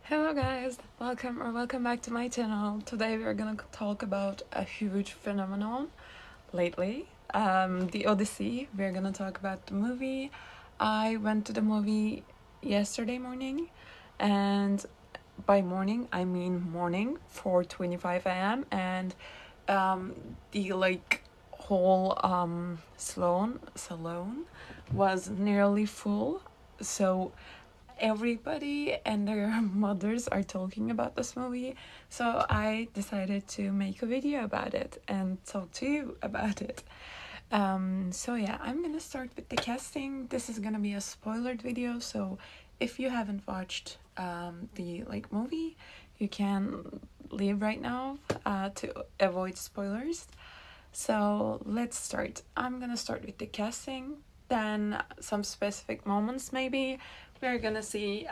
Hello guys, welcome back to my channel. Today we are gonna talk about a huge phenomenon lately, the Odyssey. We're gonna talk about the movie. I went to the movie yesterday morning, and by morning I mean morning, 4:25 a.m. and the whole salon was nearly full. So everybody and their mothers are talking about this movie, so I decided to make a video about it and talk to you about it. So yeah, I'm gonna start with the casting. This is gonna be a spoilered video, so if you haven't watched the movie, you can leave right now to avoid spoilers. So let's start. I'm gonna start with the casting, then some specific moments maybe. We're gonna see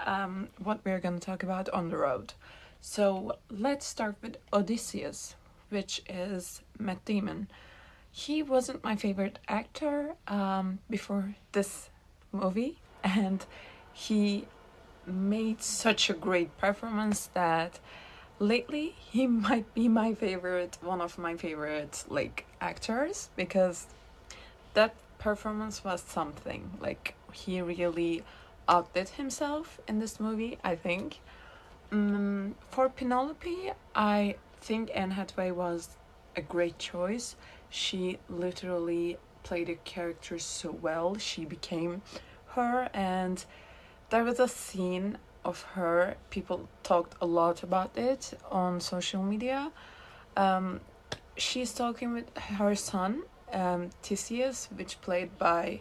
what we're gonna talk about on the road. So let's start with Odysseus, which is Matt Damon. He wasn't my favorite actor before this movie, and he made such a great performance that lately he might be one of my favorite actors, because that performance was something. Like, he really outdid himself in this movie, I think. For Penelope, I think Anne Hathaway was a great choice. She literally played a character so well. She became her, and there was a scene of her. People talked a lot about it on social media. She's talking with her son, Theseus, which played by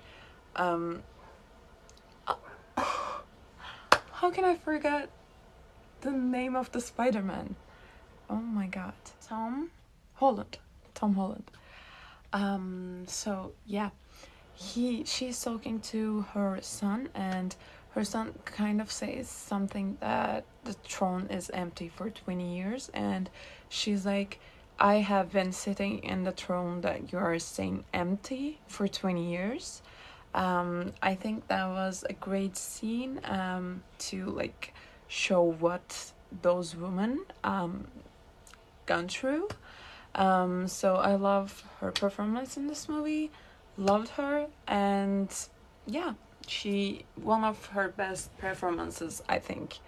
how can I forget the name of the Spider-Man? Oh my god. Tom Holland. Tom Holland. So yeah, she's talking to her son, and her son kind of says something that the throne is empty for 20 years, and she's like, I have been sitting in the throne that you are saying empty for 20 years. I think that was a great scene to show what those women gone through. So I love her performance in this movie, loved her, and yeah, she one of her best performances, I think.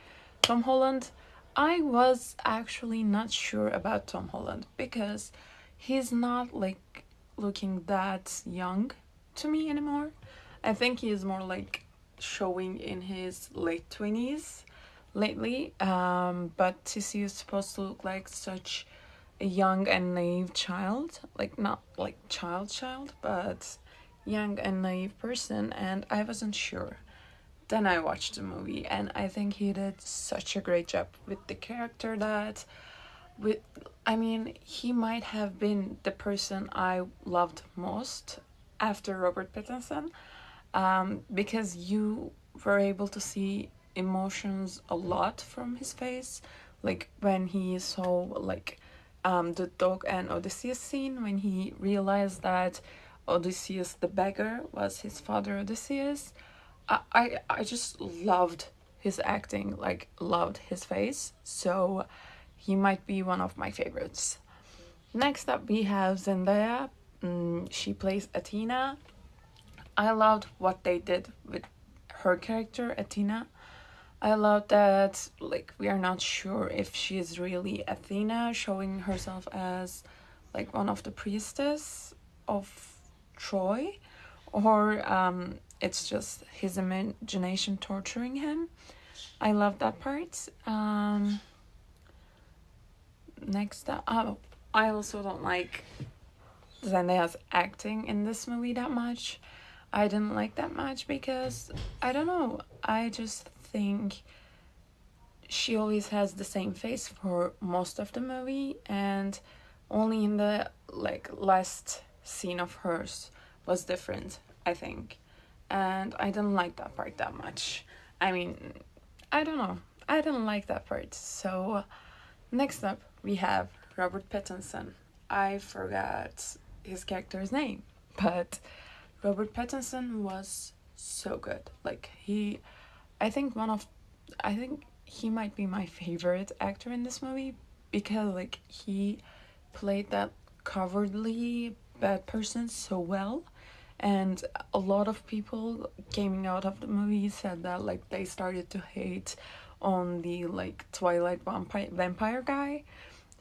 Tom Holland, I was actually not sure about Tom Holland because he's not looking that young to me anymore. I think he is more showing in his late 20s lately. But Tissy is supposed to look like such a young and naive child, not child, but young and naive person, and I wasn't sure. Then I watched the movie, and I think he did such a great job with the character that with I mean, he might have been the person I loved most after Robert Pattinson, because you were able to see emotions a lot from his face, like when he saw the dog and Odysseus scene, when he realized that Odysseus the beggar was his father Odysseus. I just loved his acting, loved his face, so he might be one of my favorites. Next up, we have Zendaya. She plays Athena. I loved what they did with her character, Athena. I love that, we are not sure if she is really Athena, showing herself as, one of the priestess of Troy, or it's just his imagination torturing him. I love that part. Next up, I also don't like Zendaya's acting in this movie that much. I didn't like that much because, I don't know, I just think she always has the same face for most of the movie, and only in the last scene of hers was different, I think. And I didn't like that part that much. I mean, I don't know. I didn't like that part. So next up, we have Robert Pattinson. I forgot his character's name, but Robert Pattinson was so good. I think he might be my favorite actor in this movie because like he played that cowardly bad person so well. And a lot of people coming out of the movie said that like they started to hate on the like Twilight vampire guy.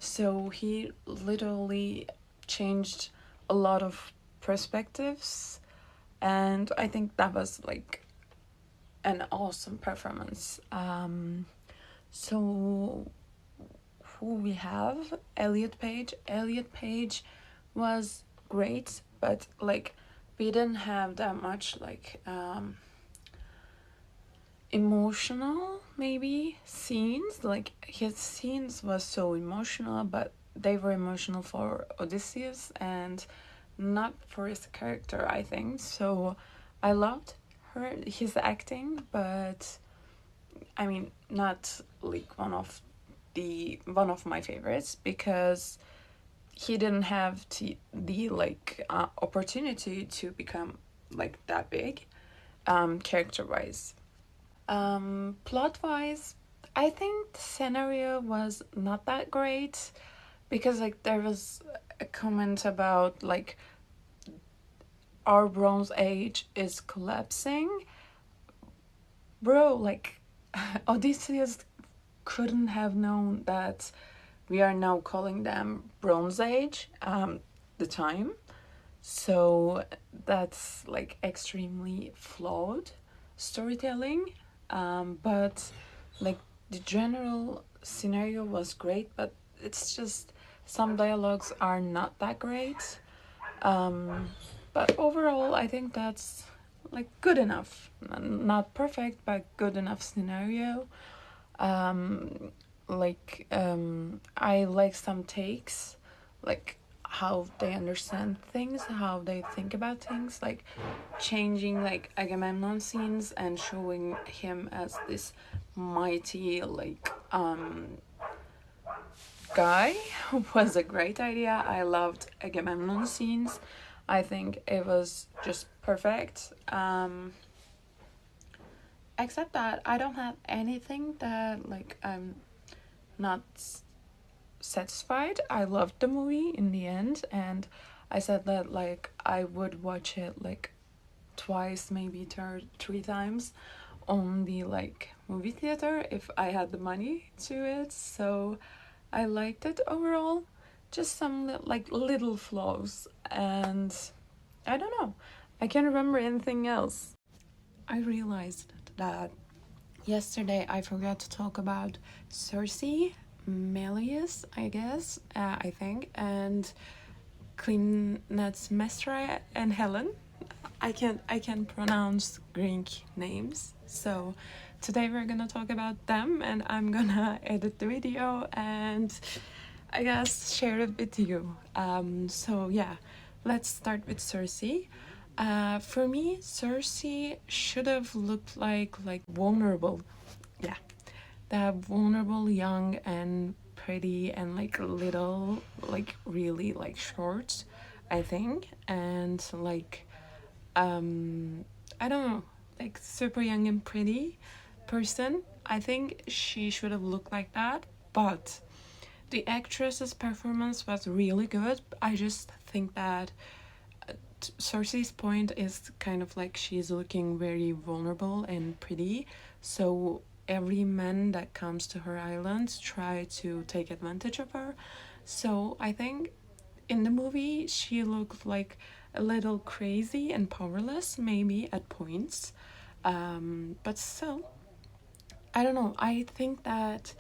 So he literally changed a lot of perspectives, and I think that was like an awesome performance. So who we have? Elliot Page. Elliot Page was great, but like we didn't have that much like emotional maybe scenes. Like his scenes was so emotional, but they were emotional for Odysseus and not for his character, I think. So I loved his acting, but I mean not like one of my favorites because he didn't have the like opportunity to become like that big character wise. Plot wise, I think the scenario was not that great because like there was a comment about like our Bronze Age is collapsing. Bro, like Odysseus couldn't have known that we are now calling them Bronze Age, the time. So that's like extremely flawed storytelling. But like the general scenario was great, but it's just some dialogues are not that great. But overall, I think that's like good enough. Not perfect, but good enough scenario. I like some takes, like how they understand things, how they think about things, like changing like Agamemnon scenes and showing him as this mighty like guy was a great idea. I loved Agamemnon scenes. I think it was just perfect. Except that I don't have anything that like I'm not satisfied. I loved the movie in the end, and I said that like I would watch it like twice, maybe three times on the like movie theater if I had the money to it. So I liked it overall. Just some like little flaws, and I don't know. I can't remember anything else. I realized that yesterday I forgot to talk about Cersei, Melius, I guess, I think, and Clytemnestra and Helen. I can pronounce Greek names, so today we're gonna talk about them, and I'm gonna edit the video and I guess share it with you. So yeah, let's start with Cersei. For me, Cersei should have looked like vulnerable. Yeah, that vulnerable, young and pretty and like little, like really like short, I think, and like I don't know, like super young and pretty person. I think she should have looked like that, but the actress's performance was really good. I just think that Cersei's point is kind of like she's looking very vulnerable and pretty, so every man that comes to her island try to take advantage of her. So I think in the movie she looked like a little crazy and powerless maybe at points, but still I don't know, I think that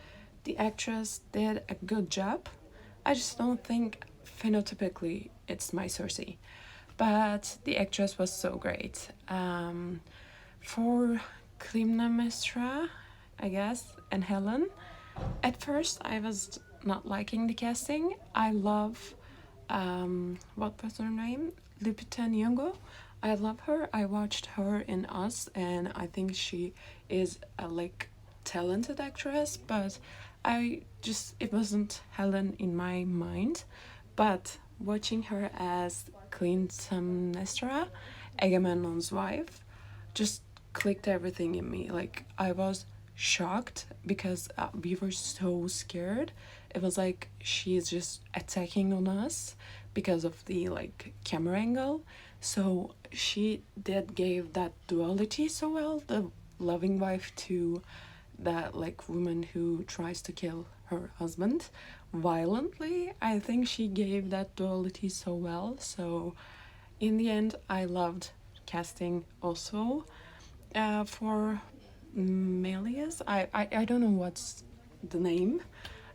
the actress did a good job. I just don't think phenotypically it's my Cersei, but the actress was so great. For Clytemnestra, I guess, and Helen, at first I was not liking the casting. I love, what was her name? Lupita Nyong'o. I love her. I watched her in Us, and I think she is a like talented actress, but it wasn't Helen in my mind. But watching her as Clytemnestra, Agamemnon's wife, just clicked everything in me. Like I was shocked because we were so scared. It was like she's just attacking on us because of the like camera angle. So she did gave that duality so well, the loving wife to that like woman who tries to kill her husband violently. I think she gave that duality so well. So in the end, I loved casting also for Melius. I don't know what's the name.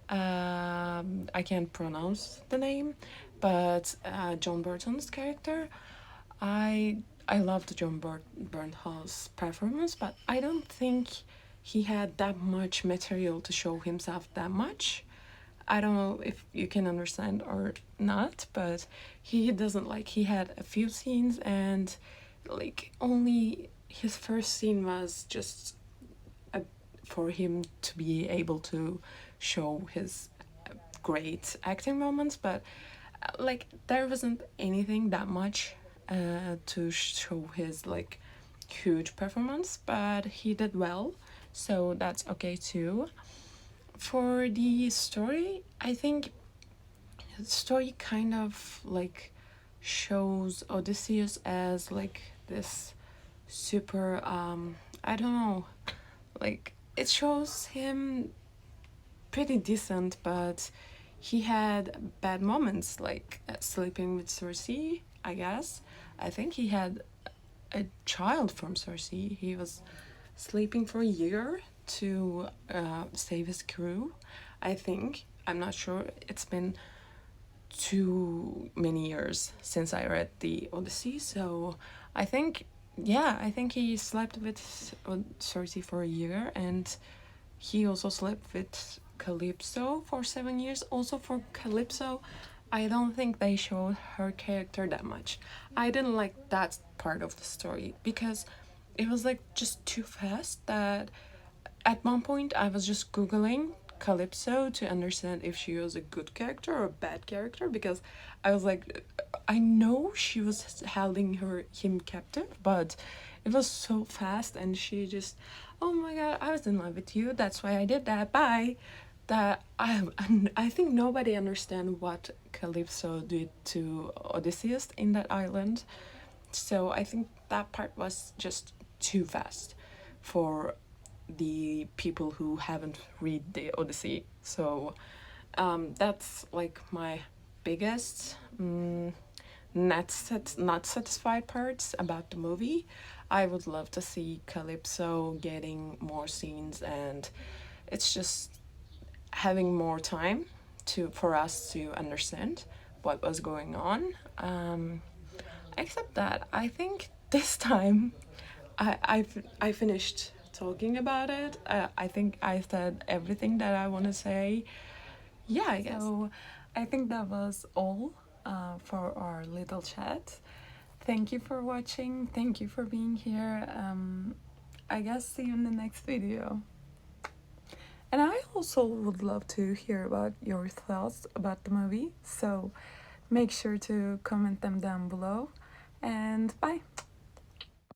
I can't pronounce the name, but John Burton's character, I I loved John Bernthals' performance, but I don't think he had that much material to show himself that much. I don't know if you can understand or not, but he doesn't like, he had a few scenes and like only his first scene was just a, for him to be able to show his great acting moments, but like there wasn't anything that much to show his like huge performance, but he did well, so that's okay too. For the story, I think the story kind of like shows Odysseus as like this super I don't know, like it shows him pretty decent, but he had bad moments like sleeping with Circe, I guess. I think he had a child from Circe. He was sleeping for a year to save his crew, I think. I'm not sure. It's been too many years since I read the Odyssey, so I think, yeah, I think he slept with Circe for a year, and he also slept with Calypso for 7 years. Also for Calypso, I don't think they showed her character that much. I didn't like that part of the story because it was like just too fast that at one point I was just googling Calypso to understand if she was a good character or a bad character, because I was like, I know she was holding him captive, but it was so fast and she just, oh my god, I was in love with you, that's why I did that, bye. That I think nobody understand what Calypso did to Odysseus in that island. So I think that part was just too fast for the people who haven't read the Odyssey. So that's like my biggest not satisfied parts about the movie. I would love to see Calypso getting more scenes, and it's just having more time for us to understand what was going on. Except that I think this time I finished talking about it. I think I said everything that I want to say. Yeah, I guess. So I think that was all for our little chat. Thank you for watching. Thank you for being here. I guess see you in the next video. And I also would love to hear about your thoughts about the movie. So make sure to comment them down below. And bye.